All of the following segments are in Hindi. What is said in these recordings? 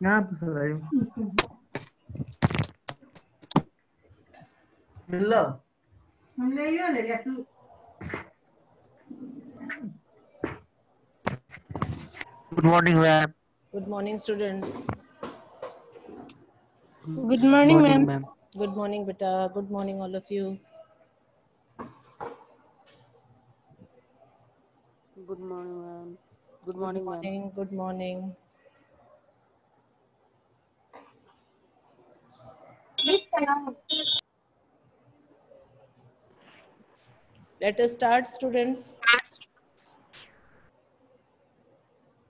यहाँ पे सर मिल good morning ma'am. Good morning, students. Good morning, ma'am. Ma'am. Good morning, beta. Good morning, all of you. Good morning, ma'am. Good Good morning, ma'am. morning. Good morning. Let us start, students.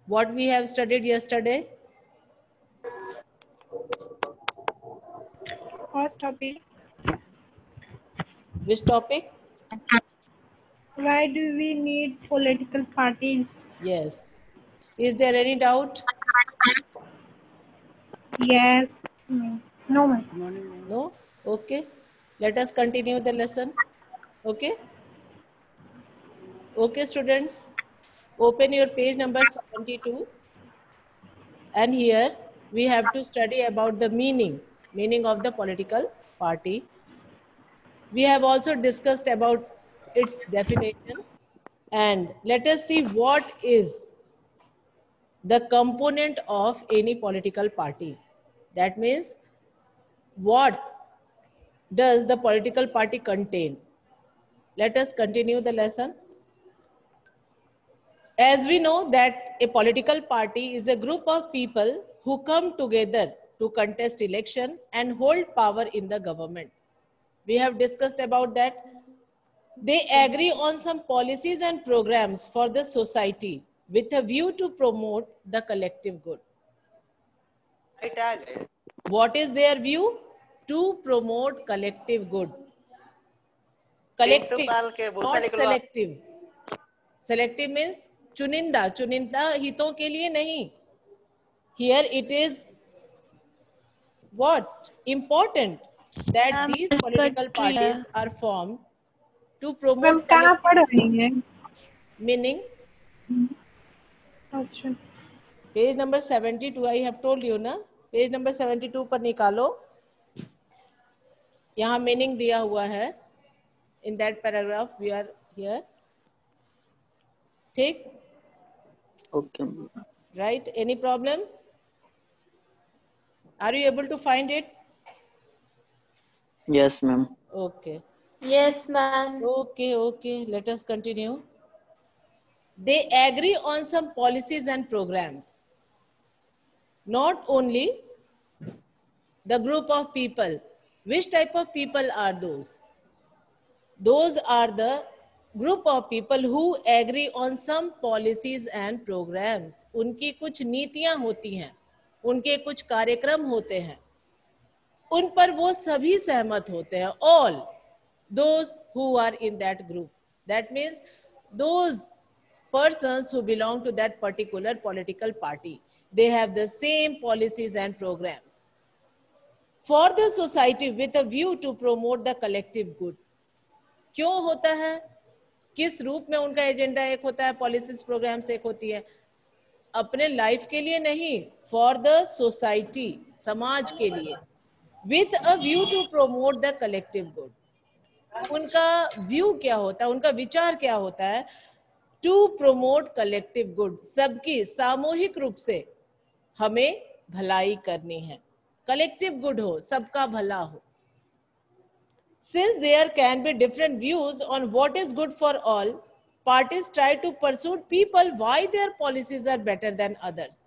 What we have studied yesterday? First topic. Which topic? Why do we need political parties? Yes. Is there any doubt? Yes. No, ma'am. Good morning, ma'am. No? Okay. Let us continue the lesson. Okay. Okay, students. Open your page number 72. And here we have to study about the meaning of the political party. We have also discussed about its definition. And let us see what is the component of any political party. That means what does the political party contain? Let us continue the lesson. As we know that a political party is a group of people who come together to contest election and hold power in the government. We have discussed about that. They agree on some policies and programs for the society with a view to promote the collective good. What is their view? To promote collective good. Collective, not selective. Selective means चुनिंदा हितों के लिए नहीं. Here it is what? Important that these political parties are formed to ma'am promote कहाँ collective पढ़ रही हैं? meaning. अच्छा. Page number 72 I have told you ना. Page number 72 पर निकालो. यहाँ meaning दिया हुआ है. In that paragraph we are here. ठीक? Okay Right? Any problem? Are you able to find it? Yes ma'am. Okay. Yes, ma'am. Okay. Let us continue. They agree on some policies and programs. Not only the group of people. Which type of people are those? Those are the group of people who agree on some policies and programs. उनकी कुछ नीतियां होती हैं, उनके कुछ कार्यक्रम होते हैं, उन पर वो सभी सहमत होते हैं. All those who are in that group. That means those persons who belong to that particular political party. They have the same policies and programs for the society with a view to promote the collective good. क्यों होता है? किस रूप में उनका एजेंडा एक होता है, पॉलिसीज प्रोग्राम्स एक होती है? अपने लाइफ के लिए नहीं, फॉर द सोसाइटी, समाज के लिए, with a view to promote the collective good. उनका व्यू क्या होता है, उनका विचार क्या होता है? To promote collective good. सबकी सामूहिक रूप से हमें भलाई करनी है. कलेक्टिव गुड हो, सबका भला हो. Since there can be different views on what is good for all, parties try to persuade people why their policies are better than others.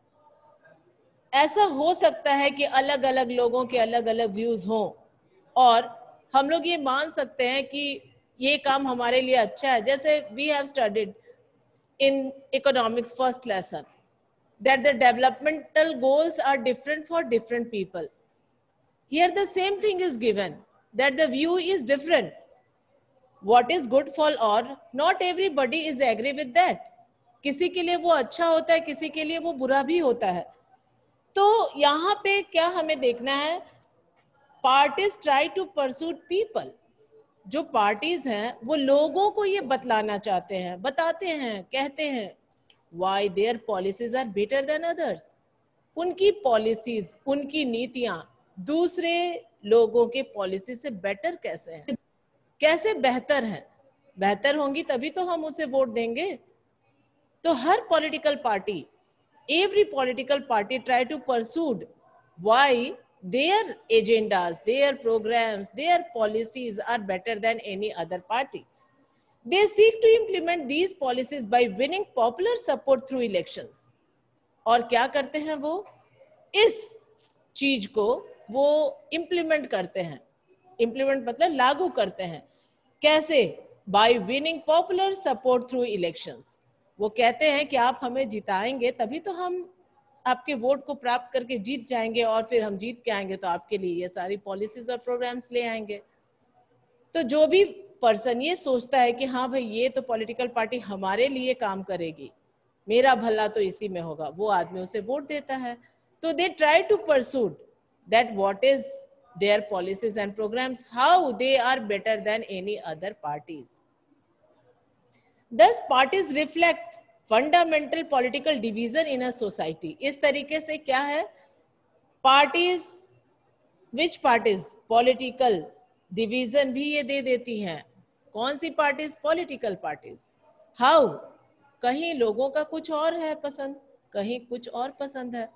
ऐसा हो सकता है कि अलग अलग लोगों के अलग अलग व्यूज हों और हम लोग ये मान सकते हैं कि ये काम हमारे लिए अच्छा है. जैसे we have studied in economics first lesson that the developmental goals are different for different people. Here the same thing is given, that the view is different. What is good for all, not everybody is agree with that. किसी के लिए वो अच्छा होता है, किसी के लिए वो बुरा भी होता है. तो यहाँ पे क्या हमें देखना है? Parties try to pursuit people. जो पार्टीज हैं वो लोगों को ये बतलाना चाहते हैं, बताते हैं, कहते हैं why their policies are better than others. उनकी पॉलिसीज, उनकी नीतियां दूसरे लोगों के पॉलिसी से बेटर कैसे हैं, कैसे बेहतर है, बेहतर होंगी तभी तो हम उसे वोट देंगे। तो हर political party, every political party try to pursue why their agendas, their programs, their policies are better than any other party. They seek to implement these policies by winning popular support through elections. और क्या करते हैं वो, इस चीज को वो इम्प्लीमेंट करते हैं, इम्प्लीमेंट मतलब लागू करते हैं, कैसे, bye winning popular support through elections. वो कहते हैं कि आप हमें जिताएंगे तभी तो हम आपके वोट को प्राप्त करके जीत जाएंगे, और फिर हम जीत के आएंगे तो आपके लिए ये सारी पॉलिसीज और प्रोग्राम्स ले आएंगे। तो जो भी पर्सन ये सोचता है कि हाँ भाई ये तो पॉलिटिकल पार्टी हमारे लिए काम करेगी, मेरा भला तो इसी में होगा, वो आदमी उसे वोट देता है। तो they try to pursue that what is their policies and programs, how they are better than any other parties. Thus parties reflect fundamental political division in a society. इस तरीके से क्या है, parties, which parties, political division भी ये दे देती हैं। कौन सी पार्टीज, पॉलिटिकल पार्टीज। हाउ, कहीं लोगों का कुछ और है पसंद, कहीं कुछ और पसंद है,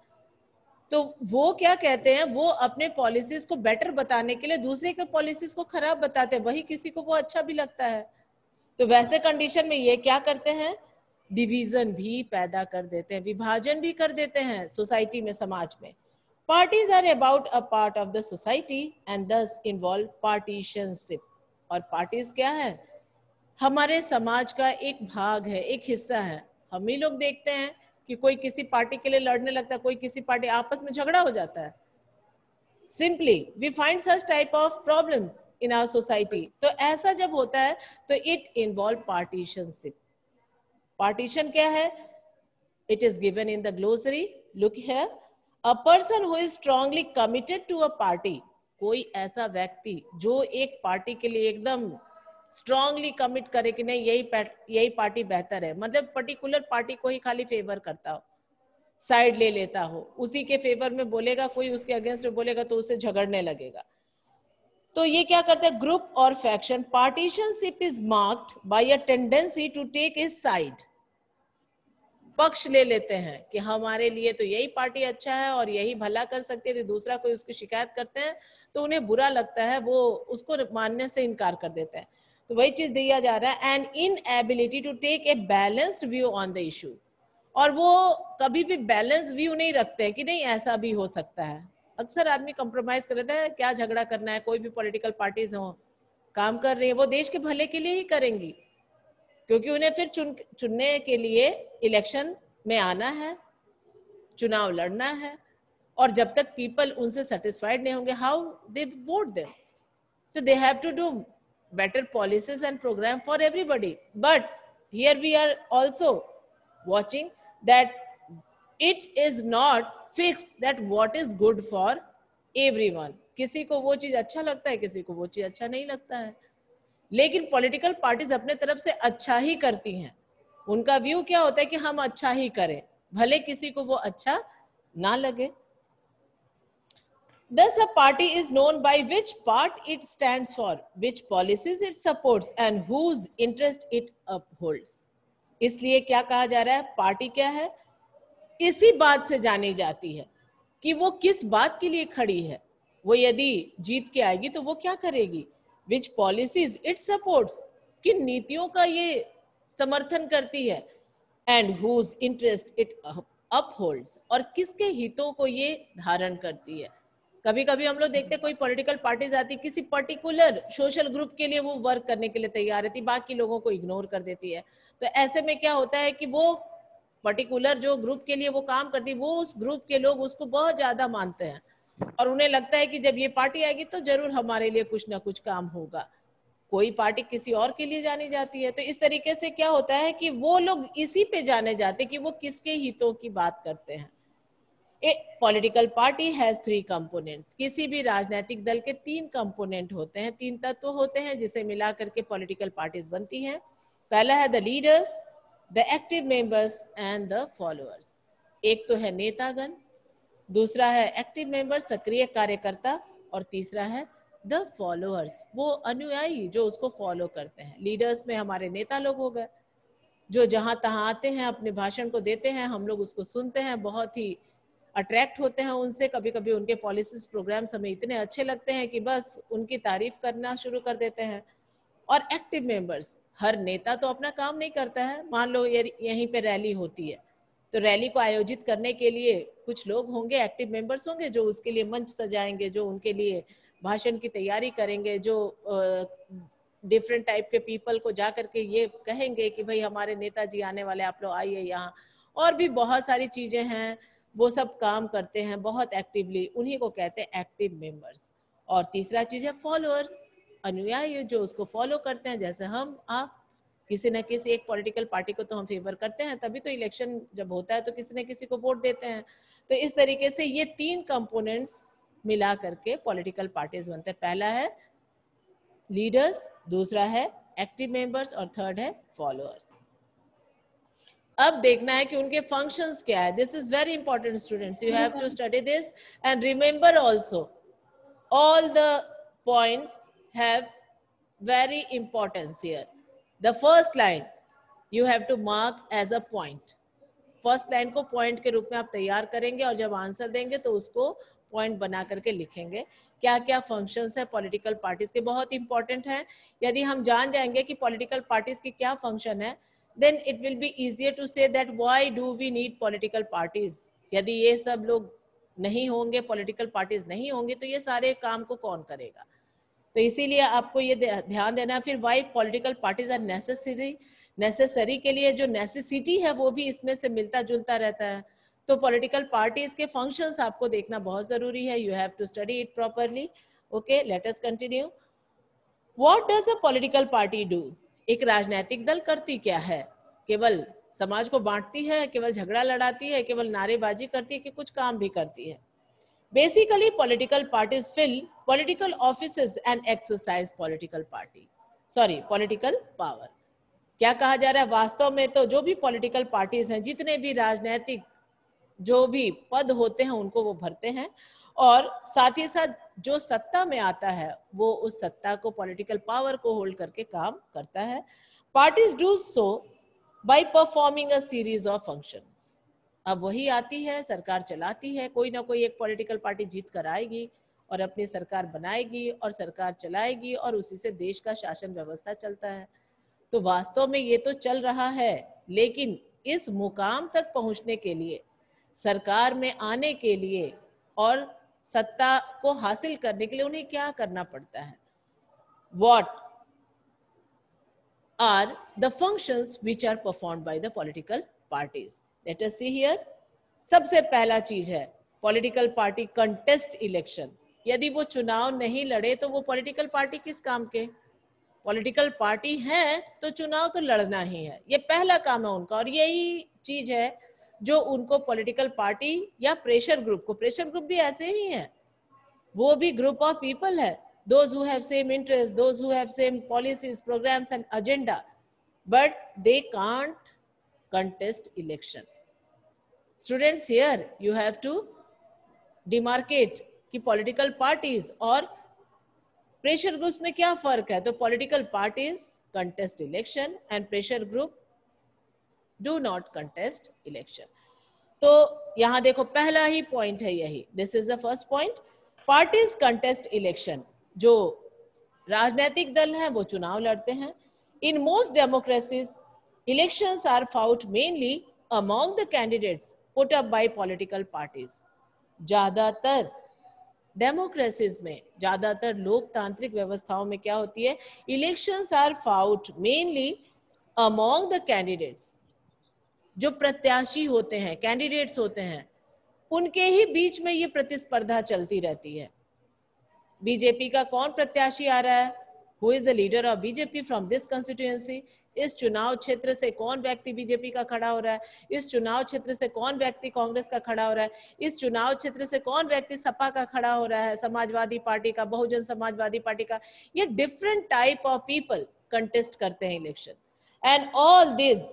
तो वो क्या कहते हैं, वो अपने पॉलिसीज को बेटर बताने के लिए दूसरे के पॉलिसीज को खराब बताते हैं, वही किसी को वो अच्छा भी लगता है। तो वैसे कंडीशन में ये क्या करते हैं, डिवीजन भी पैदा कर देते हैं, विभाजन भी कर देते हैं सोसाइटी में, समाज में। Parties are about a part of the society and thus involve partisanship. और पार्टीज क्या है, हमारे समाज का एक भाग है, एक हिस्सा है। हम ही लोग देखते हैं कि कोई किसी पार्टी के लिए लड़ने लगता है, कोई किसी पार्टी, आपस में झगड़ा हो जाता है। Simply we find such type of problems in our society. तो ऐसा जब होता है तो it involve partitionship. Partition क्या है, it is given in the glossary. Look here, a person who is strongly committed to a party. कोई ऐसा व्यक्ति जो एक पार्टी के लिए एकदम स्ट्रांगली कमिट करे कि नहीं यही पार्टी बेहतर है, मतलब पर्टिकुलर पार्टी को ही खाली फेवर करता हो, साइड ले लेता हो, उसी के फेवर में बोलेगा, कोई उसके अगेंस्ट में बोलेगा तो उसे झगड़ने लगेगा। तो ये क्या करते हैं, ग्रुप और faction. Partisanship is marked by a tendency to take his side. पक्ष ले लेते हैं कि हमारे लिए तो यही पार्टी अच्छा है और यही भला कर सकती है, तो दूसरा कोई उसकी शिकायत करते हैं तो उन्हें बुरा लगता है, वो उसको मानने से इनकार कर देते हैं। तो वही चीज दिया जा रहा है, and inability to take a balanced view on the issue. और वो कभी भी बैलेंस व्यू नहीं रखते हैं कि नहीं ऐसा भी हो सकता है। अक्सर आदमी कंप्रोमाइज कर देता है, क्या झगड़ा करना है, कोई भी पॉलिटिकल पार्टीज हो काम कर रही है, वो देश के भले के लिए ही करेंगी, क्योंकि उन्हें फिर चुनने के लिए इलेक्शन में आना है, चुनाव लड़ना है, और जब तक पीपल उनसे सेटिस्फाइड नहीं होंगे, हाउ दे वोट देम। तो they have to do better policies and program for everybody, but here we are also watching that it is not fixed that what is good for everyone. किसी को वो चीज अच्छा लगता है, किसी को वो चीज अच्छा नहीं लगता है, लेकिन पॉलिटिकल पार्टीज अपने तरफ से अच्छा ही करती हैं। उनका व्यू क्या होता है कि हम अच्छा ही करें, भले किसी को वो अच्छा ना लगे। Thus a party is known by which part it stands for, which policies it supports and whose interest it upholds. इसलिए क्या कहा जा रहा है, पार्टी क्या है, इसी बात से जानी जाती है कि वो किस बात के लिए खड़ी है, वो यदि जीत के आएगी तो वो क्या करेगी, विच पॉलिसीज इट सपोर्ट्स, किन नीतियों का ये समर्थन करती है, and whose interest it upholds, और किसके हितों को ये धारण करती है। कभी कभी हम लोग देखते हैं कोई पॉलिटिकल पार्टीज आती, किसी पर्टिकुलर सोशल ग्रुप के लिए वो वर्क करने के लिए तैयार रहती, बाकी लोगों को इग्नोर कर देती है। तो ऐसे में क्या होता है कि वो पर्टिकुलर जो ग्रुप के लिए वो काम करती है, वो उस ग्रुप के लोग उसको बहुत ज्यादा मानते हैं, और उन्हें लगता है कि जब ये पार्टी आएगी तो जरूर हमारे लिए कुछ ना कुछ काम होगा। कोई पार्टी किसी और के लिए जानी जाती है, तो इस तरीके से क्या होता है कि वो लोग इसी पे जाने जाते कि वो किसके हितों की बात करते हैं। Political party has 3 components. किसी भी राजनीतिक दल के 3 कंपोनेंट होते हैं, 3 तत्व होते हैं जिसे मिला करके पॉलिटिकल पार्टीज बनती हैं। पहला है the leaders, the active members and the followers. एक तो है नेतागण, दूसरा है एक्टिव मेंबर, सक्रिय कार्यकर्ता, और तीसरा है द फॉलोअर्स, वो अनुयायी जो उसको फॉलो करते हैं। लीडर्स में हमारे नेता लोग हो गए, जो जहां तहां आते हैं, अपने भाषण को देते हैं, हम लोग उसको सुनते हैं, बहुत ही अट्रैक्ट होते हैं उनसे। कभी कभी उनके पॉलिसीज प्रोग्राम्स हमें इतने अच्छे लगते हैं कि बस उनकी तारीफ करना शुरू कर देते हैं। और एक्टिव मेंबर्स, हर नेता तो अपना काम नहीं करता है। मान लो यहीं पे रैली होती है, तो रैली को आयोजित करने के लिए कुछ लोग होंगे, एक्टिव मेंबर्स होंगे, जो उसके लिए मंच सजाएंगे, जो उनके लिए भाषण की तैयारी करेंगे, जो डिफरेंट टाइप के पीपल को जा करके ये कहेंगे कि भाई हमारे नेताजी आने वाले, आप लोग आइए यहाँ। और भी बहुत सारी चीजें हैं, वो सब काम करते हैं बहुत एक्टिवली, उन्हीं को कहते हैं एक्टिव मेंबर्स। और तीसरा चीज है फॉलोअर्स, अनुयायी जो उसको फॉलो करते हैं, जैसे हम आप किसी न किसी एक पॉलिटिकल पार्टी को तो हम फेवर करते हैं, तभी तो इलेक्शन जब होता है तो किसी न किसी को वोट देते हैं। तो इस तरीके से ये 3 कंपोनेंट्स मिला करके पॉलिटिकल पार्टीज बनते हैं। पहला है लीडर्स, दूसरा है एक्टिव मेंबर्स, और थर्ड है फॉलोअर्स। अब देखना है कि उनके फंक्शंस क्या है। This is very important students, you have to study this and remember also all the points have very importance here. The first line you have to mark as a point. First line को पॉइंट के रूप में आप तैयार करेंगे, और जब आंसर देंगे तो उसको पॉइंट बना करके लिखेंगे। क्या क्या फंक्शंस है पॉलिटिकल पार्टीज के, बहुत इंपॉर्टेंट है। यदि हम जान जाएंगे कि पॉलिटिकल पार्टीज की क्या फंक्शन है, then it will be easier to say that why do we need political parties. यदि ये सब लोग नहीं होंगे, पॉलिटिकल पार्टीज नहीं होंगी, तो ये सारे काम को कौन करेगा। तो इसीलिए आपको ये ध्यान देना। फिर why political parties are necessary, necessary के लिए जो नेसेसिटी है वो भी इसमें से मिलता जुलता रहता है। तो पॉलिटिकल पार्टीज के फंक्शंस आपको देखना बहुत जरूरी है। You have to study it properly. Okay, let us continue. What does a political party do? एक राजनीतिक दल करती क्या है? केवल समाज को बांटती है, केवल झगड़ा लड़ाती है, केवल नारेबाजी करती है, कि कुछ काम भी करती है? Basically, political parties fill political offices and exercise political power. क्या कहा जा रहा है? वास्तव में तो जो भी पॉलिटिकल पार्टीज हैं, जितने भी राजनीतिक जो भी पद होते हैं, उनको वो भरते हैं, और साथ ही साथ जो सत्ता में आता है वो उस सत्ता को, पॉलिटिकल पावर को होल्ड करके काम करता है। Parties do so by performing a series of functions. अब वही आती है, सरकार चलाती है, कोई ना कोई एक पॉलिटिकल पार्टी जीत कर आएगी और अपनी सरकार बनाएगी और सरकार चलाएगी, और उसी से देश का शासन व्यवस्था चलता है। तो वास्तव में ये तो चल रहा है, लेकिन इस मुकाम तक पहुंचने के लिए, सरकार में आने के लिए और सत्ता को हासिल करने के लिए उन्हें क्या करना पड़ता है? What are the functions which are performed by the political parties? Let us see here. सबसे पहला चीज है पॉलिटिकल पार्टी कंटेस्ट इलेक्शन। यदि वो चुनाव नहीं लड़े तो वो पॉलिटिकल पार्टी किस काम के? पॉलिटिकल पार्टी है तो चुनाव तो लड़ना ही है, ये पहला काम है उनका। और यही चीज है जो उनको पॉलिटिकल पार्टी या प्रेशर ग्रुप को, प्रेशर ग्रुप भी ऐसे ही है, वो भी ग्रुप ऑफ पीपल है, those who have same interests, those who have same policies, programs and agenda, but they can't contest election. Students, here you have to demarcate कि political parties और pressure groups में क्या फर्क है। तो political parties contest election and pressure group do not contest election. तो यहां देखो पहला ही पॉइंट है यही, this is the first point. Parties contest election, जो राजनीतिक दल हैं वो चुनाव लड़ते हैं। In most democracies elections are fought mainly among the candidates put up by political parties. ज्यादातर डेमोक्रेसीज में, ज्यादातर लोकतांत्रिक व्यवस्थाओं में क्या होती है? Elections are fought mainly among the candidates, जो प्रत्याशी होते हैं, कैंडिडेट्स होते हैं, उनके ही बीच में ये प्रतिस्पर्धा चलती रहती है। बीजेपी का कौन प्रत्याशी आ रहा है? Who is the leader of BJP from this constituency? इस चुनाव क्षेत्र से कौन व्यक्ति बीजेपी का खड़ा हो रहा है? इस चुनाव क्षेत्र से कौन व्यक्ति कांग्रेस का खड़ा हो रहा है? इस चुनाव क्षेत्र से कौन व्यक्ति सपा का खड़ा हो रहा है, समाजवादी पार्टी का, बहुजन समाजवादी पार्टी का? ये different type of people contest करते हैं election, and all this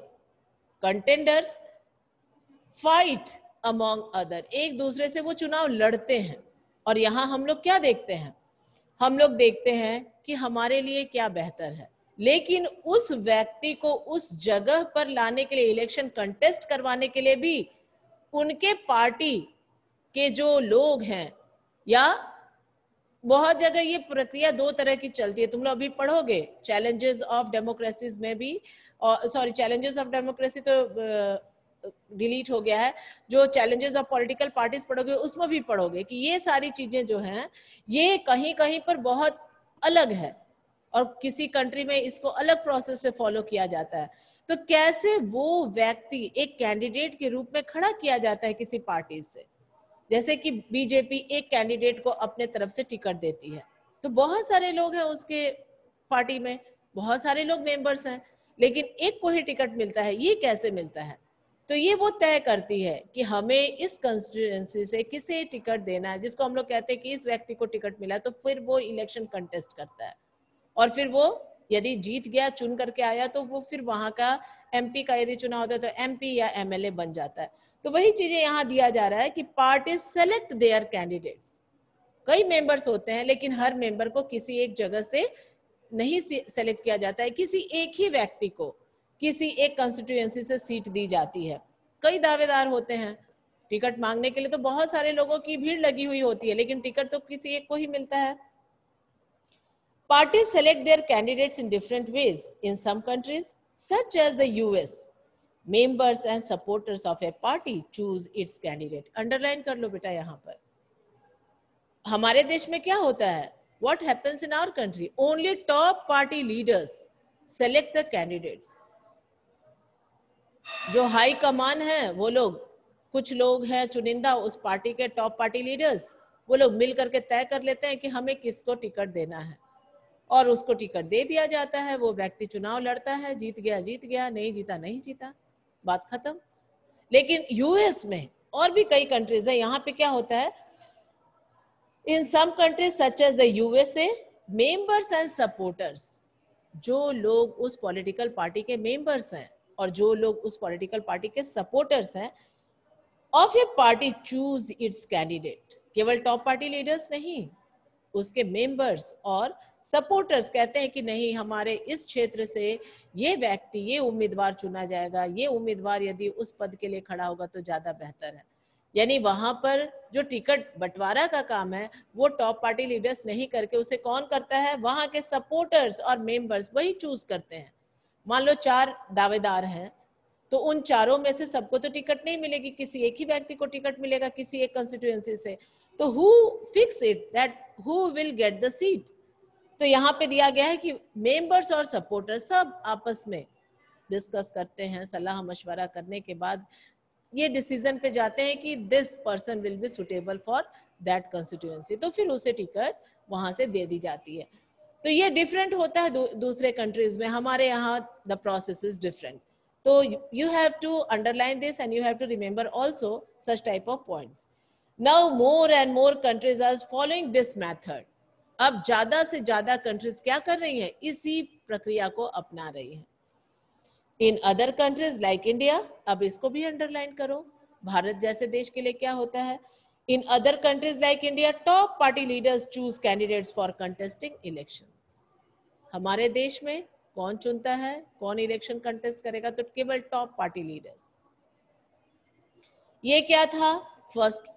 contenders fight among other, एक दूसरे से वो चुनाव लड़ते हैं। और यहाँ हम लोग क्या देखते हैं, हम लोग देखते हैं कि हमारे लिए क्या बेहतर है, लेकिन उस व्यक्ति को उस जगह पर लाने के लिए, इलेक्शन कंटेस्ट करवाने के लिए भी उनके पार्टी के जो लोग हैं, या बहुत जगह ये प्रक्रिया दो तरह की चलती है, तुम लोग अभी पढ़ोगे चैलेंजेस ऑफ डेमोक्रेसीज में भी, सॉरी चैलेंजेस ऑफ डेमोक्रेसी तो डिलीट हो गया है, जो चैलेंजेस ऑफ पॉलिटिकल पार्टीज पढ़ोगे उसमें भी पढ़ोगे कि ये सारी चीजें जो हैं ये कहीं कहीं पर बहुत अलग है, और किसी कंट्री में इसको अलग प्रोसेस से फॉलो किया जाता है। तो कैसे वो व्यक्ति एक कैंडिडेट के रूप में खड़ा किया जाता है किसी पार्टी से, जैसे कि बीजेपी एक कैंडिडेट को अपने तरफ से टिकट देती है, तो बहुत सारे लोग हैं उसके पार्टी में, बहुत सारे लोग मेंबर्स हैं, लेकिन एक को ही टिकट मिलता है, ये कैसे मिलता है? तो ये वो तय करती है कि हमें इस कंस्टिट्यूएंसी से किसे टिकट देना है, जिसको हम लोग कहते हैं कि इस व्यक्ति को टिकट मिला, तो फिर वो इलेक्शन कंटेस्ट करता है, और फिर वो यदि जीत गया, चुन करके आया, तो वो फिर वहां का एमपी का यदि चुनाव होता है तो एमपी या एमएलए बन जाता है। तो वही चीजें यहाँ दिया जा रहा है कि पार्टीज सेलेक्ट देयर कैंडिडेट्स। कई मेंबर्स होते हैं, लेकिन हर मेंबर को किसी एक जगह से नहीं सेलेक्ट किया जाता है, किसी एक ही व्यक्ति को किसी एक कंस्टिट्यूएंसी से सीट दी जाती है। कई दावेदार होते हैं, टिकट मांगने के लिए तो बहुत सारे लोगों की भीड़ लगी हुई होती है, लेकिन टिकट तो किसी एक को ही मिलता है। Parties select their candidates in different ways. In some countries, such as the US, members and supporters of a party choose its candidate. Underline कर लो बेटा यहाँ पर। हमारे देश में क्या होता है? What happens in our country? Only top party leaders select the candidates. जो हाई कमान है वो लोग, कुछ लोग हैं चुनिंदा उस पार्टी के टॉप पार्टी लीडर्स, वो लोग मिल करके तय कर लेते हैं कि हमें किसको टिकट देना है, और उसको टिकट दे दिया जाता है। वो व्यक्ति चुनाव लड़ता है, जीत गया, नहीं जीता नहीं जीता, बात खत्म। लेकिन यूएस में और भी कई कंट्रीज है, यहाँ पे क्या होता है, in some countries such as the USA, members and supporters, जो लोग उस पॉलिटिकल पार्टी के मेंबर्स हैं और जो लोग उस पॉलिटिकल पार्टी के सपोर्टर्स हैं, of A party choose it's candidate. केवल टॉप पार्टी लीडर्स नहीं, उसके मेंबर्स और सपोर्टर्स कहते हैं कि नहीं, हमारे इस क्षेत्र से ये व्यक्ति, ये उम्मीदवार चुना जाएगा, ये उम्मीदवार यदि उस पद के लिए खड़ा होगा तो ज्यादा बेहतर है। यानी वहां पर जो टिकट बंटवारा का काम है वो टॉप पार्टी लीडर्स नहीं करके उसे कौन करता है, वहां के सपोर्टर्स और मेंबर्स वही चूज करते हैं। मान लो 4 दावेदार हैं, तो उन चारों में से सबको तो टिकट नहीं मिलेगी, किसी एक ही व्यक्ति को टिकट मिलेगा किसी एक कंस्टिट्यूएंसी से। तो who fix it that who will get the seat? तो यहाँ पे दिया गया है कि मेंबर्स और सपोर्टर्स सब आपस में डिस्कस करते हैं, सलाह मशवरा करने के बाद ये डिसीजन पे जाते हैं कि this person will be suitable for that constituency, तो फिर उसे टिकट वहां से दे दी जाती है। तो ये डिफरेंट होता है दूसरे कंट्रीज में, हमारे यहाँ द प्रोसेस इज डिफरेंट। तो you have to underline this and you have to remember also such type of points. Now more and more countries are following this method. अब ज्यादा से ज्यादा कंट्रीज क्या कर रही हैं, इसी प्रक्रिया को अपना रही हैं। In other countries like India, अब इसको भी अंडरलाइन करो, भारत जैसे देश के लिए क्या होता है, in other countries like India top party leaders choose candidates for contesting elections. हमारे देश में कौन चुनता है, कौन इलेक्शन कंटेस्ट करेगा, तो केवल टॉप पार्टी लीडर्स। ये क्या था, फर्स्ट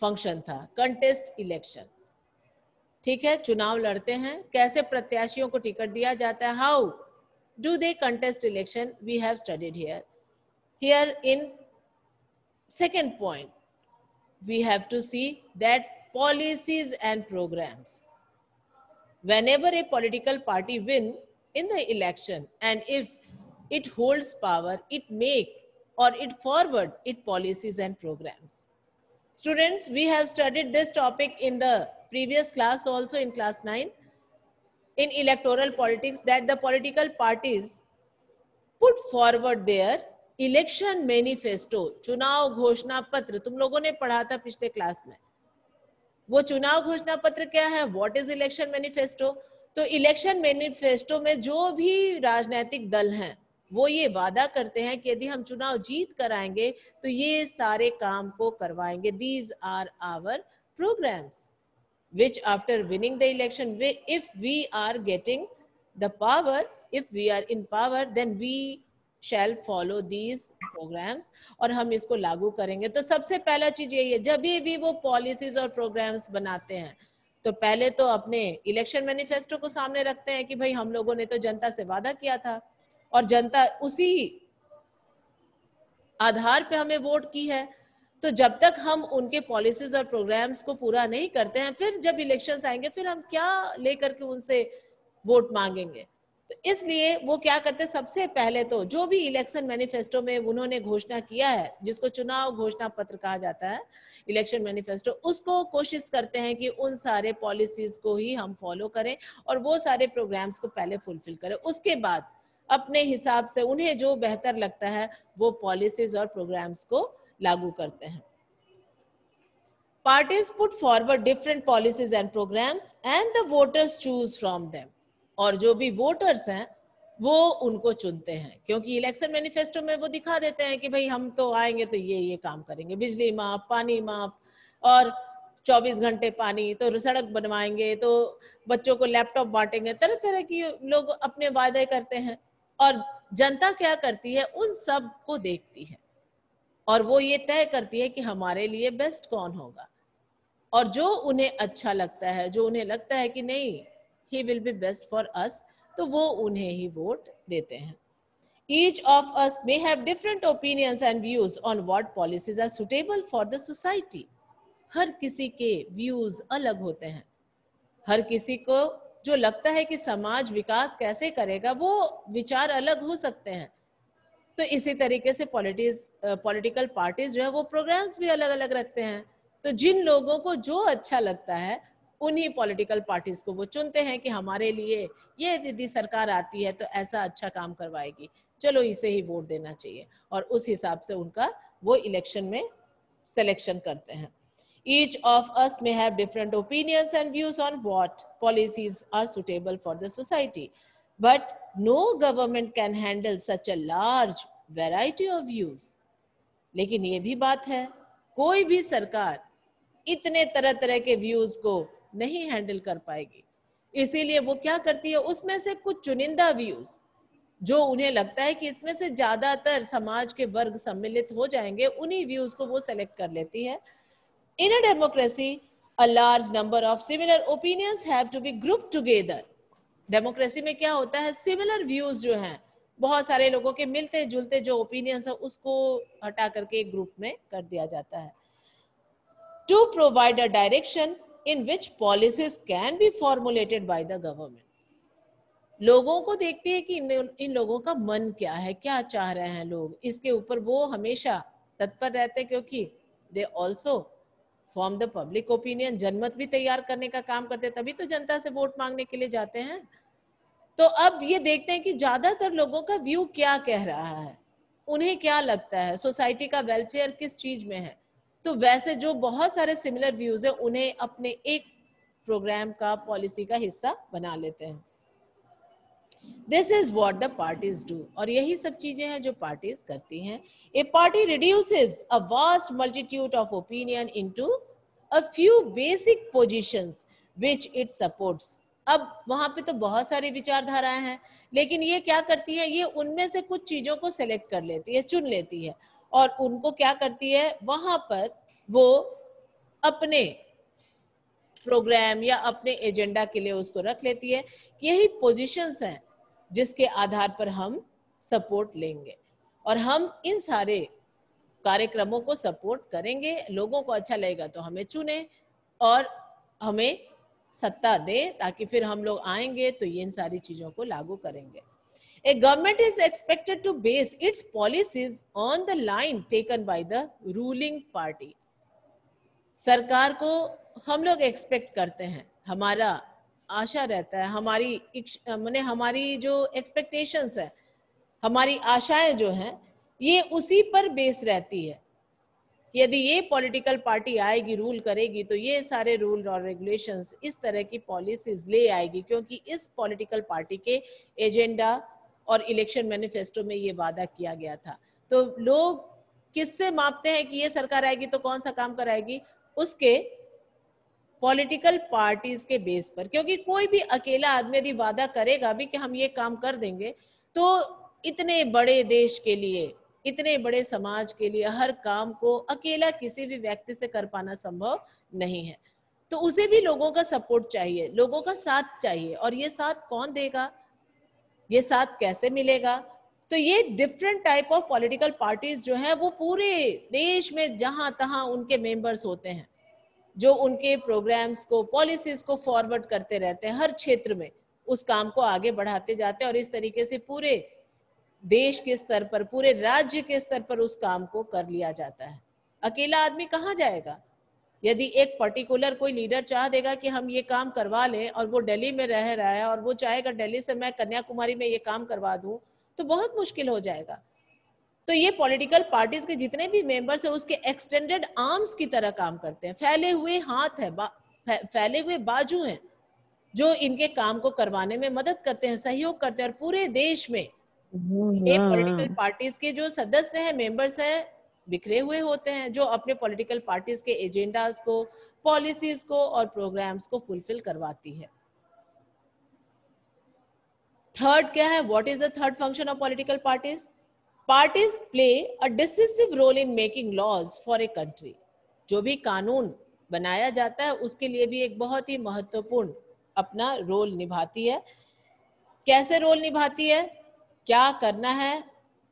फंक्शन था, कंटेस्ट इलेक्शन। ठीक है, चुनाव लड़ते हैं, कैसे प्रत्याशियों को टिकट दिया जाता है, how do they contest election, we have studied here in second point we have to see that policies and programs. Whenever a political party win in the election and if it holds power, it make or it forward its policies and programs. Students, we have studied this topic in the previous class also, in class 9 in electoral politics, that the political parties put forward their election manifesto, चुनाव घोषणा पत्र। तुम लोगों ने पढ़ा था पिछले क्लास में, वो चुनाव घोषणा पत्र क्या है, व्हाट इज इलेक्शन मैनिफेस्टो। तो इलेक्शन मैनिफेस्टो में जो भी राजनीतिक दल हैं वो ये वादा करते हैं कि यदि हम चुनाव जीत कर आएंगे तो ये सारे काम को करवाएंगे. These are our programs which after winning the election, if we are getting the power, if we are in power, then we shall follow these programs और हम इसको लागू करेंगे. तो सबसे पहला चीज यही है, जब भी वो पॉलिसीज और प्रोग्राम्स बनाते हैं तो पहले तो अपने इलेक्शन मैनिफेस्टो को सामने रखते हैं कि भाई हम लोगों ने तो जनता से वादा किया था और जनता उसी आधार पे हमें वोट की है. तो जब तक हम उनके पॉलिसीज और प्रोग्राम्स को पूरा नहीं करते हैं, फिर जब इलेक्शंस आएंगे फिर हम क्या लेकर के उनसे वोट मांगेंगे. तो इसलिए वो क्या करते हैं, सबसे पहले तो जो भी इलेक्शन मैनिफेस्टो में उन्होंने घोषणा किया है, जिसको चुनाव घोषणा पत्र कहा जाता है, इलेक्शन मैनिफेस्टो, उसको कोशिश करते हैं कि उन सारे पॉलिसीज को ही हम फॉलो करें और वो सारे प्रोग्राम्स को पहले फुलफिल करें. उसके बाद अपने हिसाब से उन्हें जो बेहतर लगता है वो पॉलिसीज और प्रोग्राम्स को लागू करते हैं. Parties put forward different policies and programs and the voters choose from them. और जो भी वोटर्स हैं वो उनको चुनते हैं, क्योंकि इलेक्शन मैनिफेस्टो में वो दिखा देते हैं कि भाई हम तो आएंगे तो ये काम करेंगे, बिजली माफ, पानी माफ और 24 घंटे पानी, तो सड़क बनवाएंगे, तो बच्चों को लैपटॉप बांटेंगे, तरह तरह की लोग अपने वादे करते हैं. और जनता क्या करती है, उन सब को देखती है और वो ये तय करती है कि हमारे लिए बेस्ट कौन होगा. और जो उन्हें अच्छा लगता है, जो उन्हें लगता है कि नहीं he will be best for us, तो वो उन्हें ही वोट देते हैं. Each of us may have different opinions and views on what policies are suitable for the society. हर किसी के व्यूज अलग होते हैं. हर किसी को जो लगता है कि समाज विकास कैसे करेगा वो विचार अलग हो सकते हैं. तो इसी तरीके से पॉलिटिकल पार्टीज जो है वो प्रोग्राम्स भी अलग अलग रखते हैं. तो जिन लोगों को जो अच्छा लगता है उन्हीं पॉलिटिकल पार्टीज को वो चुनते हैं कि हमारे लिए ये यदि सरकार आती है तो ऐसा अच्छा काम करवाएगी, चलो इसे ही वोट देना चाहिए, और उस हिसाब से उनका वो इलेक्शन में सिलेक्शन करते हैं. Each of us may have different opinions and views on what policies are suitable for the society, but no government can handle such a large variety of views. लेकिन ये भी बात है, कोई भी सरकार इतने तरह तरह के व्यूज को नहीं हैंडल कर पाएगी. इसीलिए वो क्या करती है, उसमें से कुछ चुनिंदा व्यूज जो उन्हें लगता है कि इसमें से ज्यादातर समाज के वर्ग सम्मिलित हो जाएंगे, उन्हीं व्यूज को वो सेलेक्ट कर लेती है. In a democracy, a large number of similar opinions have to be grouped together. Democracy में क्या होता है, सिमिलर व्यूज जो हैं, बहुत सारे लोगों के मिलते जुलते जो ओपिनियंस है उसको हटा करके एक ग्रुप में कर दिया जाता है. To provide a direction in which policies can be formulated by the government. लोगों को देखती है कि इन लोगों का मन क्या है, क्या चाह रहे हैं लोग, इसके ऊपर वो हमेशा तत्पर रहते हैं, क्योंकि they also form the public opinion. जनमत भी तैयार करने का काम करते, तभी तो जनता से वोट मांगने के लिए जाते हैं. तो अब ये देखते हैं कि ज्यादातर लोगों का व्यू क्या कह रहा है, उन्हें क्या लगता है, सोसाइटी का वेलफेयर किस चीज में है. तो वैसे जो बहुत सारे सिमिलर व्यूज है उन्हें अपने एक प्रोग्राम का, पॉलिसी का हिस्सा बना लेते हैं. This is what the parties do. और यही सब चीजें हैं जो पार्टीज करती हैं. A party reduces a vast multitude of opinion into a few basic positions which it supports. अब वहां पे तो बहुत सारी विचारधाराएं हैं, लेकिन ये क्या करती है, ये उनमें से कुछ चीजों को सेलेक्ट कर लेती है, चुन लेती है, और उनको क्या करती है, वहां पर वो अपने प्रोग्राम या अपने एजेंडा के लिए उसको रख लेती है. यही पोजीशंस हैं जिसके आधार पर हम सपोर्ट लेंगे और हम इन सारे कार्यक्रमों को सपोर्ट करेंगे. लोगों को अच्छा लगेगा तो हमें चुने और हमें सत्ता दे, ताकि फिर हम लोग आएंगे तो इन सारी चीजों को लागू करेंगे. A government is expected to base its policies on the line taken by the ruling party. सरकार को हम लोग एक्सपेक्ट करते हैं, हमारा आशा रहता है, हमारी जो एक्सपेक्टेशंस है, हमारी आशाएं जो हैं, ये उसी पर बेस रहती है. यदि ये पॉलिटिकल पार्टी आएगी, रूल करेगी, तो ये सारे रूल और रेगुलेशंस, इस तरह की पॉलिसीज ले आएगी, क्योंकि इस पॉलिटिकल पार्टी के एजेंडा और इलेक्शन मैनिफेस्टो में ये वादा किया गया था। तो लोग किससे मापते हैं कि ये सरकार आएगी तो कौन सा काम कराएगी? उसके पॉलिटिकल पार्टीज के बेस पर, क्योंकि कोई भी अकेला आदमी यदि वादा करेगा भी कि हम ये काम कर देंगे, तो इतने बड़े देश के लिए, इतने बड़े समाज के लिए हर काम को अकेला किसी भी व्यक्ति से कर पाना संभव नहीं है। तो उसे भी लोगों का सपोर्ट चाहिए, लोगों का साथ चाहिए, और ये साथ कौन देगा, ये साथ कैसे मिलेगा? तो ये different type of political parties जो है वो पूरे देश में जहां तहां उनके मेंबर्स होते हैं, जो उनके प्रोग्राम्स को, पॉलिसीज को फॉरवर्ड करते रहते हैं, हर क्षेत्र में उस काम को आगे बढ़ाते जाते हैं, और इस तरीके से पूरे देश के स्तर पर, पूरे राज्य के स्तर पर उस काम को कर लिया जाता है। अकेला आदमी कहाँ जाएगा? यदि एक पर्टिकुलर कोई लीडर चाह देगा कि हम ये काम करवा लें, और वो दिल्ली में रह रहा है और वो चाहेगा दिल्ली से मैं कन्याकुमारी में ये काम करवा दूं, तो बहुत मुश्किल हो जाएगा। तो ये पॉलिटिकल पार्टीज के जितने भी मेंबर्स हैं उसके एक्सटेंडेड आर्म्स की तरह काम करते हैं, फैले हुए हाथ है, फैले हुए बाजू हैं, जो इनके काम को करवाने में मदद करते हैं, सहयोग करते हैं। और पूरे देश में ये पॉलिटिकल पार्टीज के जो सदस्य हैं, मेंबर्स हैं, बिखरे हुए होते हैं, जो अपने पॉलिटिकल पार्टीज के एजेंडास को, पॉलिसीज को और प्रोग्राम्स को फुलफिल करवाती है। थर्ड क्या है? What is the third function of political parties? Parties play a decisive role in making laws for a country. जो भी कानून बनाया जाता है उसके लिए भी एक बहुत ही महत्वपूर्ण अपना रोल निभाती है। कैसे रोल निभाती है? क्या करना है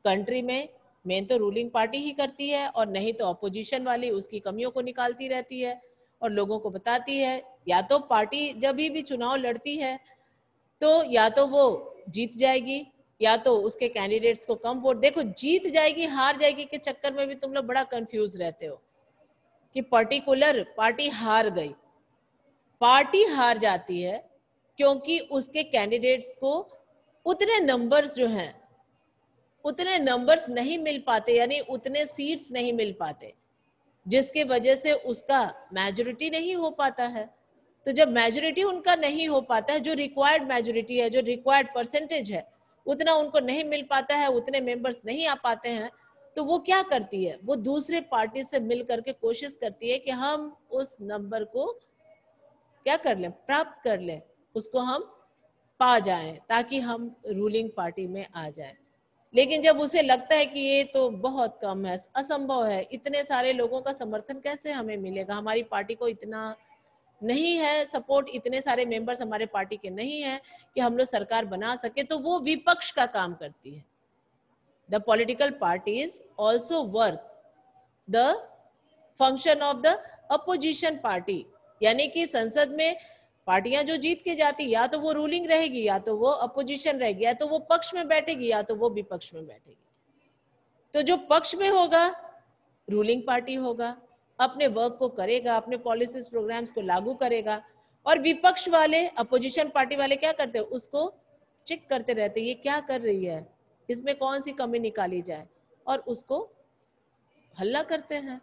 कंट्री में, मेन तो रूलिंग पार्टी ही करती है, और नहीं तो अपोजिशन वाली उसकी कमियों को निकालती रहती है और लोगों को बताती है। या तो पार्टी जब भी चुनाव लड़ती है तो या तो वो जीत जाएगी, या तो उसके कैंडिडेट्स को कम वोट, देखो जीत जाएगी हार जाएगी के चक्कर में भी तुम लोग बड़ा कंफ्यूज रहते हो कि पर्टिकुलर पार्टी हार गई। पार्टी हार जाती है क्योंकि उसके कैंडिडेट्स को उतने नंबर्स जो हैं, उतने नंबर्स नहीं मिल पाते, यानी उतने सीट्स नहीं मिल पाते, जिसके वजह से उसका मेजॉरिटी नहीं हो पाता है। तो जब मेजॉरिटी उनका नहीं हो पाता है, जो रिक्वायर्ड मेजॉरिटी है, जो रिक्वायर्ड परसेंटेज है, उतना उनको नहीं मिल पाता है, उतने मेंबर्स नहीं आ पाते हैं, तो वो क्या करती है? वो दूसरे पार्टी से मिल करके कोशिश करती है कि हम उस नंबर को क्या कर लें, प्राप्त कर लें, उसको हम पा जाएं, ताकि हम रूलिंग पार्टी में आ जाएं। लेकिन जब उसे लगता है कि ये तो बहुत कम है, असंभव है, इतने सारे लोगों का समर्थन कैसे हमें मिलेगा, हमारी पार्टी को इतना नहीं है सपोर्ट, इतने सारे मेंबर्स हमारे पार्टी के नहीं है कि हम लोग सरकार बना सके, तो वो विपक्ष का काम करती है। The political parties also work the function of the opposition party, यानी कि संसद में पार्टियां जो जीत के जाती, या तो वो रूलिंग रहेगी, या तो वो अपोजिशन रहेगी, या तो वो पक्ष में बैठेगी, या तो वो विपक्ष में बैठेगी। तो जो पक्ष में होगा रूलिंग पार्टी होगा, अपने वर्क को करेगा, अपने पॉलिसीज प्रोग्राम्स को लागू करेगा, और विपक्ष वाले, अपोजिशन पार्टी वाले क्या करते हैं? उसको चेक करते रहते हैं, ये क्या कर रही है, इसमें कौन सी कमी निकाली जाए, और उसको हल्ला करते हैं,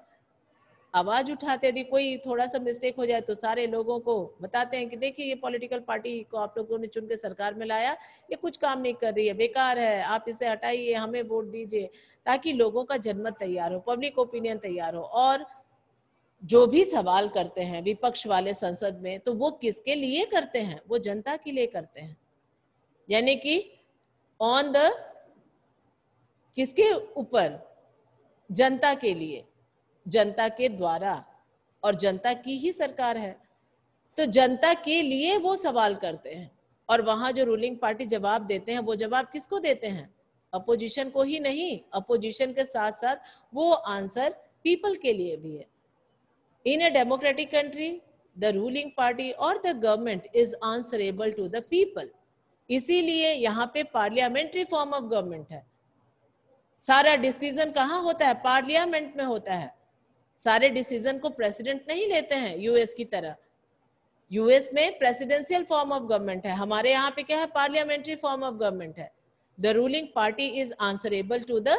आवाज उठाते हैं। यदि कोई थोड़ा सा मिस्टेक हो जाए तो सारे लोगों को बताते हैं कि देखिए ये पॉलिटिकल पार्टी को आप लोगों ने चुन के सरकार में लाया, ये कुछ काम नहीं कर रही है, बेकार है, आप इसे हटाइए, हमें वोट दीजिए, ताकि लोगों का जनमत तैयार हो, पब्लिक ओपिनियन तैयार हो। और जो भी सवाल करते हैं विपक्ष वाले संसद में, तो वो किसके लिए करते हैं? वो जनता के लिए करते हैं, यानी कि ऑन द किसके ऊपर? जनता के लिए, जनता के द्वारा, और जनता की ही सरकार है, तो जनता के लिए वो सवाल करते हैं। और वहां जो रूलिंग पार्टी जवाब देते हैं, वो जवाब किसको देते हैं? अपोजिशन को ही नहीं, अपोजिशन के साथ साथ वो आंसर पीपल के लिए भी है। In a democratic country the ruling party और the government is answerable to the people. इसीलिए यहाँ पे पार्लियामेंट्री फॉर्म ऑफ गवर्नमेंट है। सारा डिसीजन कहाँ होता है? पार्लियामेंट में होता है। सारे डिसीजन को प्रेसिडेंट नहीं लेते हैं यूएस की तरह। यूएस में प्रेसिडेंशियल फॉर्म ऑफ गवर्नमेंट है, हमारे यहाँ पे क्या है? पार्लियामेंट्री फॉर्म ऑफ गवर्नमेंट है। The ruling party is answerable to the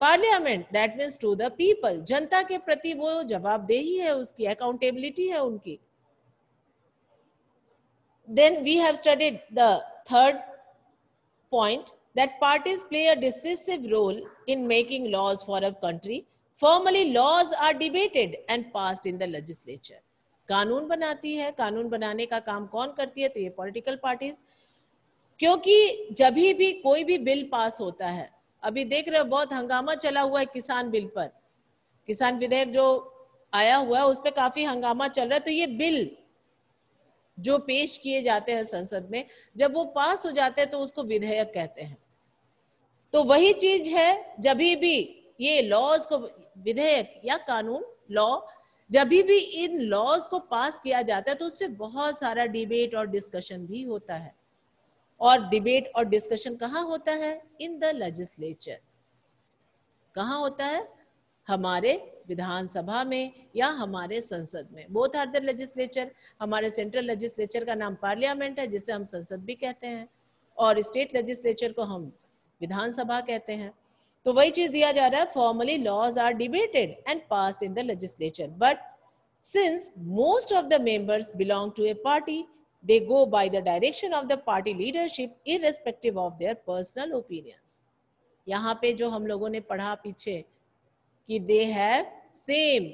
parliament, that means to the people. जनता के प्रति वो जवाबदेही है, उसकी अकाउंटेबिलिटी है उनकी। Then we have studied the third point that parties play a decisive role in making laws for a country. Formally, laws are debated and passed in the legislature. कानून बनाती है, कानून बनाने का काम कौन करती है? तो ये पॉलिटिकल पार्टीज। क्योंकि जब भी कोई भी बिल पास होता है, अभी देख रहे हो बहुत हंगामा चला हुआ है किसान बिल पर, किसान विधेयक जो आया हुआ है उस पर काफी हंगामा चल रहा है। तो ये बिल जो पेश किए जाते हैं संसद में, जब वो पास हो जाते हैं तो उसको विधेयक कहते हैं। तो वही चीज है, जब भी ये लॉज को, विधेयक या कानून, लॉ, जब भी इन लॉज को पास किया जाता है तो उस पर बहुत सारा डिबेट और डिस्कशन भी होता है। और डिबेट और डिस्कशन कहाँ होता है? इन द लेजिस्लेचर। कहाँ होता है? हमारे विधानसभा में या हमारे संसद में। Both are the legislature. हमारे सेंट्रल लेजिस्लेचर का नाम पार्लियामेंट है, जिसे हम संसद भी कहते हैं, और स्टेट लेजिस्लेचर को हम विधानसभा कहते हैं। तो वही चीज दिया जा रहा है, formally laws are debated and passed in the legislature, but since most of the members belong to a party, they go by the direction of the party leadership irrespective of their personal opinions. यहाँ पे जो हम लोगों ने पढ़ा पीछे कि they have same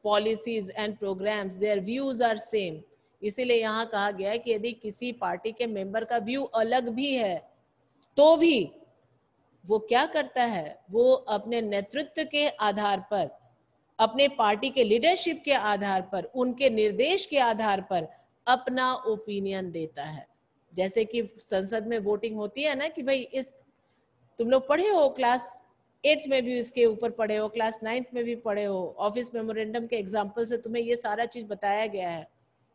policies and programs, their views are same, इसीलिए यहाँ कहा गया है कि यदि किसी पार्टी के मेंबर का व्यू अलग भी है तो भी वो क्या करता है? वो अपने नेतृत्व के आधार पर, अपने पार्टी के लीडरशिप के आधार पर, उनके निर्देश के आधार पर अपना ओपिनियन देता है। जैसे कि संसद में वोटिंग होती है ना कि भाई इस, तुम लोग पढ़े हो क्लास 8th में भी इसके ऊपर पढ़े हो, क्लास 9th में भी पढ़े हो, ऑफिस मेमोरेंडम के एग्जाम्पल से तुम्हें ये सारा चीज बताया गया है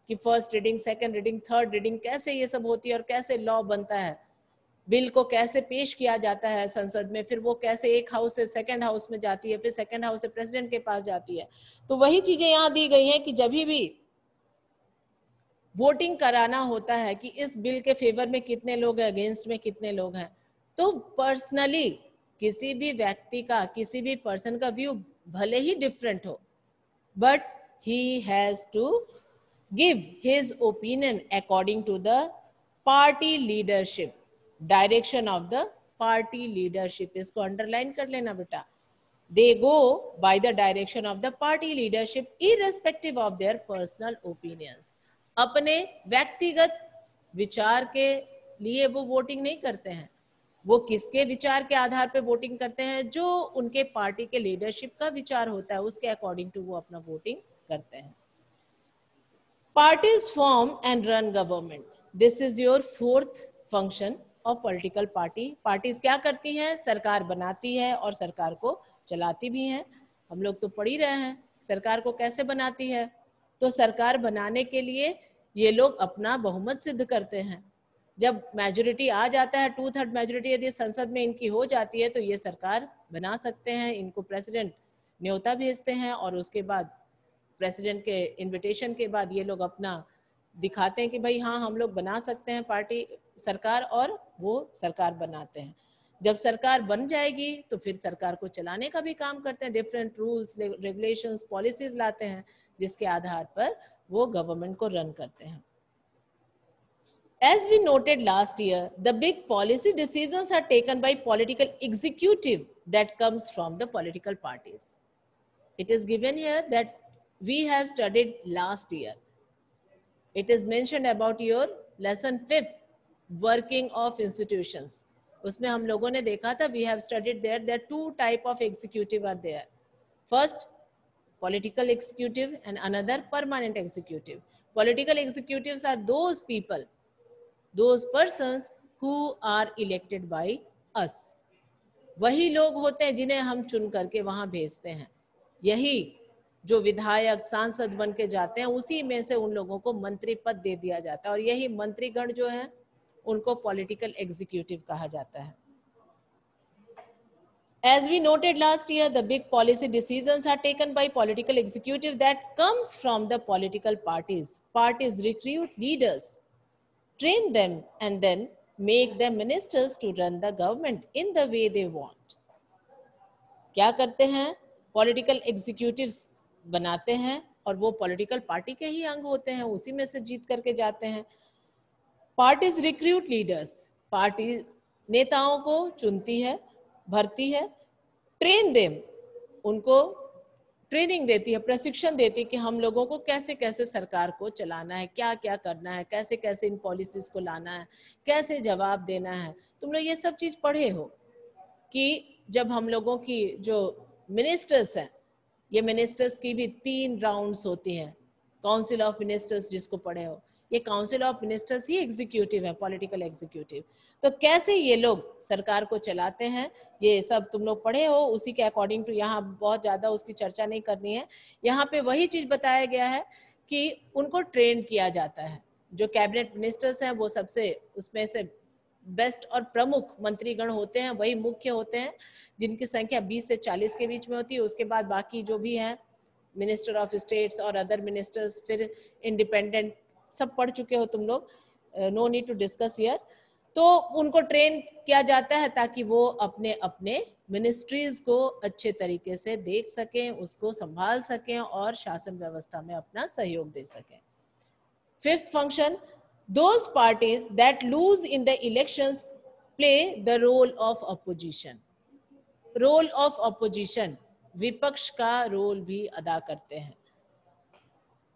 कि first reading, second reading, third reading कैसे ये सब होती है और कैसे लॉ बनता है, बिल को कैसे पेश किया जाता है संसद में, फिर वो कैसे एक हाउस से सेकंड हाउस में जाती है, फिर सेकंड हाउस से प्रेसिडेंट के पास जाती है। तो वही चीजें यहाँ दी गई हैं कि जब भी वोटिंग कराना होता है कि इस बिल के फेवर में कितने लोग हैं, अगेंस्ट में कितने लोग हैं, तो पर्सनली किसी भी व्यक्ति का, किसी भी पर्सन का व्यू भले ही डिफरेंट हो, but he has to give his opinion according to the party leadership, direction of the party leadership. इसको अंडरलाइन कर लेना बेटा। They go by the direction of the party leadership irrespective of their personal opinions. अपने व्यक्तिगत विचार के लिए वो वोटिंग नहीं करते हैं, वो किसके विचार के आधार पे वोटिंग करते हैं? जो उनके पार्टी के लीडरशिप का विचार होता है उसके अकॉर्डिंग टू वो अपना वोटिंग करते हैं। Parties form and run government, this is your fourth function of political party. Parties क्या करती हैं? सरकार बनाती है और सरकार को चलाती भी हैं। हम लोग तो पढ़ ही रहे हैं सरकार को कैसे बनाती है। तो सरकार बनाने के लिए ये लोग अपना बहुमत सिद्ध करते हैं। जब मेजोरिटी आ जाता है, 2/3 मेजोरिटी यदि संसद में इनकी हो जाती है तो ये सरकार बना सकते हैं। इनको प्रेसिडेंट न्योता भेजते हैं और उसके बाद प्रेसिडेंट के इनविटेशन के बाद ये लोग अपना दिखाते हैं कि भाई हाँ हम लोग बना सकते हैं पार्टी सरकार, और वो सरकार बनाते हैं। जब सरकार बन जाएगी तो फिर सरकार को चलाने का भी काम करते हैं, डिफरेंट रूल्स, रेगुलेशंस, पॉलिसीज लाते हैं जिसके आधार पर वो गवर्नमेंट को रन करते हैं। As we noted last year, the big policy decisions are taken by political executive that comes from the political parties. It is given here that we have studied last year. It is mentioned about your lesson 5, working of institutions. उसमें हम लोगों ने देखा था, we have studied there that 2 type of executive are there. First, political executive and another permanent executive. Political executives are those people, those persons who are elected by us. वही लोग होते हैं जिन्हें हम चुन करके वहां भेजते हैं। यही जो विधायक, सांसद बन के जाते हैं, उसी में से उन लोगों को मंत्री पद दे दिया जाता है और यही मंत्रीगण जो है उनको पॉलिटिकल एग्जीक्यूटिव कहा जाता है। As we noted last year, the big policy decisions are taken by political executive that comes from the political parties. Parties recruit leaders, train them, and then make them ministers to run the government in the way they want. क्या करते हैं? पॉलिटिकल एग्जीक्यूटिव्स बनाते हैं और वो पॉलिटिकल पार्टी के ही अंग होते हैं, उसी में से जीत करके जाते हैं। पार्टीज रिक्रूट लीडर्स, पार्टी नेताओं को चुनती है, भरती है, ट्रेन देम, उनको ट्रेनिंग देती है, प्रशिक्षण देती है कि हम लोगों को कैसे कैसे सरकार को चलाना है, क्या क्या करना है, कैसे कैसे इन पॉलिसीज को लाना है, कैसे जवाब देना है। तुम लोग ये सब चीज पढ़े हो कि जब हम लोगों की जो मिनिस्टर्स हैं, ये मिनिस्टर्स की भी 3 राउंड्स होती हैं, काउंसिल ऑफ मिनिस्टर्स जिसको पढ़े हो, ये council of ministers he executive है, पॉलिटिकल एग्जीक्यूटिव। तो कैसे ये लोग सरकार को चलाते हैं, ये सब तुम लोग पढ़े हो, उसी के अकॉर्डिंग टू यहाँ बहुत ज्यादा उसकी चर्चा नहीं करनी है। यहाँ पे वही चीज बताया गया है कि उनको ट्रेन किया जाता है। जो कैबिनेट मिनिस्टर्स हैं वो सबसे उसमें से बेस्ट और प्रमुख मंत्रीगण होते हैं, वही मुख्य होते हैं, जिनकी संख्या 20 से 40 के बीच में होती है। उसके बाद बाकी जो भी हैं मिनिस्टर ऑफ स्टेट्स और अदर मिनिस्टर्स, फिर इंडिपेंडेंट, सब पढ़ चुके हो तुम लोग, no need to discuss here. तो उनको ट्रेन किया जाता है ताकि वो अपने अपने मिनिस्ट्रीज को अच्छे तरीके से देख सकें, उसको संभाल सकें और शासन व्यवस्था में अपना सहयोग दे सकें। Fifth function, those parties that lose in the elections play the role of opposition. Role of opposition, विपक्ष का रोल भी अदा करते हैं।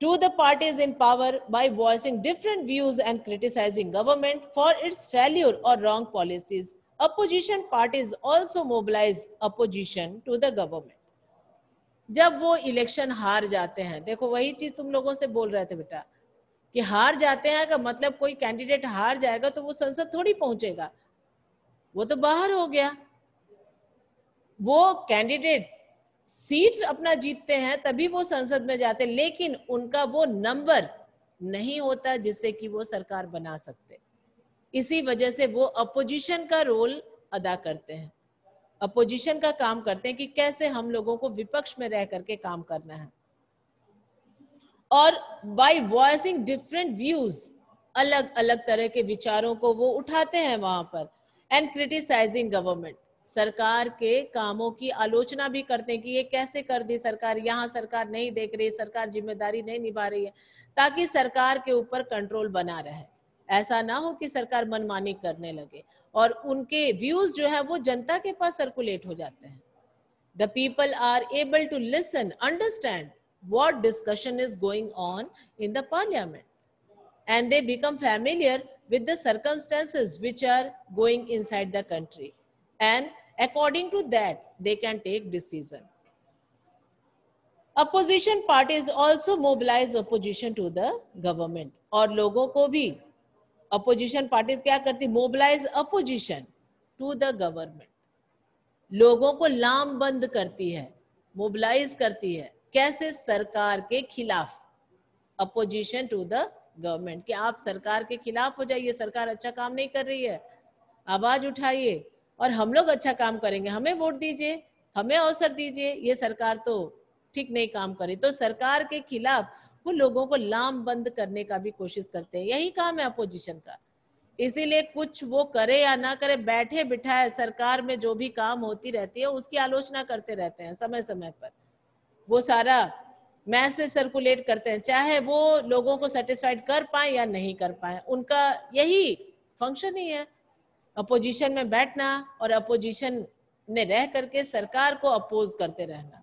To the parties in power by voicing different views and criticizing government for its failure or wrong policies, opposition parties also mobilize opposition to the government. जब वो इलेक्शन हार जाते हैं, देखो वही चीज तुम लोगों से बोल रहे थे बेटा कि हार जाते हैं का मतलब कोई कैंडिडेट हार जाएगा तो वो संसद थोड़ी पहुंचेगा, वो तो बाहर हो गया। वो कैंडिडेट सीट अपना जीतते हैं तभी वो संसद में जाते, लेकिन उनका वो नंबर नहीं होता जिससे कि वो सरकार बना सकते। इसी वजह से वो अपोजिशन का रोल अदा करते हैं, अपोजिशन का काम करते हैं कि कैसे हम लोगों को विपक्ष में रह करके काम करना है। और बाय वॉइसिंग डिफरेंट व्यूज, अलग अलग तरह के विचारों को वो उठाते हैं वहां पर, एंड क्रिटिसाइजिंग गवर्नमेंट, सरकार के कामों की आलोचना भी करते हैं कि ये कैसे कर दी सरकार, यहाँ सरकार नहीं देख रही, सरकार जिम्मेदारी नहीं निभा रही है, ताकि सरकार के ऊपर कंट्रोल बना रहे। ऐसा ना हो कि सरकार मनमानी करने लगे और उनके व्यूज जो है वो जनता के पास सर्कुलेट हो जाते हैं। The people are able to listen, understand what discussion is going on in the parliament, and they become familiar with the circumstances which are going inside the country, and according to that they can take decision. Opposition parties also mobilize opposition to the government, और लोगों को भी opposition parties क्या करती, mobilize opposition to the government, लोगों को लामबंद करती है, मोबिलाइज करती है, कैसे, सरकार के खिलाफ, अपोजिशन टू द गवर्नमेंट, कि आप सरकार के खिलाफ हो जाइए, सरकार अच्छा काम नहीं कर रही है, आवाज उठाइए और हम लोग अच्छा काम करेंगे, हमें वोट दीजिए, हमें अवसर दीजिए, ये सरकार तो ठीक नहीं काम करे। तो सरकार के खिलाफ वो लोगों को लामबंद करने का भी कोशिश करते हैं, यही काम है अपोजिशन का। इसीलिए कुछ वो करे या ना करे, बैठे बिठाए सरकार में जो भी काम होती रहती है उसकी आलोचना करते रहते हैं, समय समय पर वो सारा मैसेज सर्कुलेट करते हैं, चाहे वो लोगों को सेटिस्फाइड कर पाए या नहीं कर पाए, उनका यही फंक्शन ही है, अपोजिशन में बैठना और अपोजिशन में रह करके सरकार को अपोज करते रहना।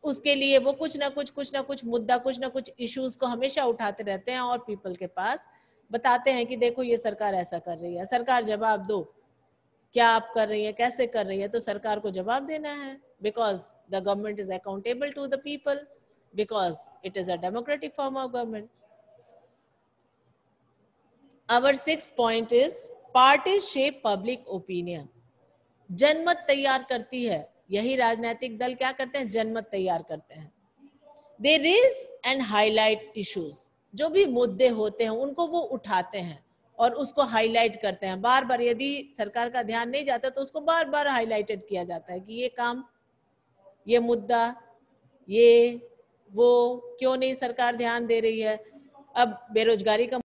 उसके लिए वो कुछ ना कुछ मुद्दा, कुछ ना कुछ इश्यूज को हमेशा उठाते रहते हैं और पीपल के पास बताते हैं कि देखो ये सरकार ऐसा कर रही है, सरकार जवाब दो, क्या आप कर रही है, कैसे कर रही है। तो सरकार को जवाब देना है, because the government is accountable to the people, because it is a democratic form of government. Our 6th point is parties shape public opinion. जनमत तैयार करती है, यही राजनीतिक दल क्या करते हैं, जनमत तैयार करते हैं। They raise and highlight issues, जो भी मुद्दे होते हैं उनको वो उठाते हैं और उसको हाईलाइट करते हैं बार बार। यदि सरकार का ध्यान नहीं जाता तो उसको बार बार हाईलाइटेड किया जाता है कि ये काम, ये मुद्दा, ये वो क्यों नहीं सरकार ध्यान दे रही है। अब बेरोजगारी का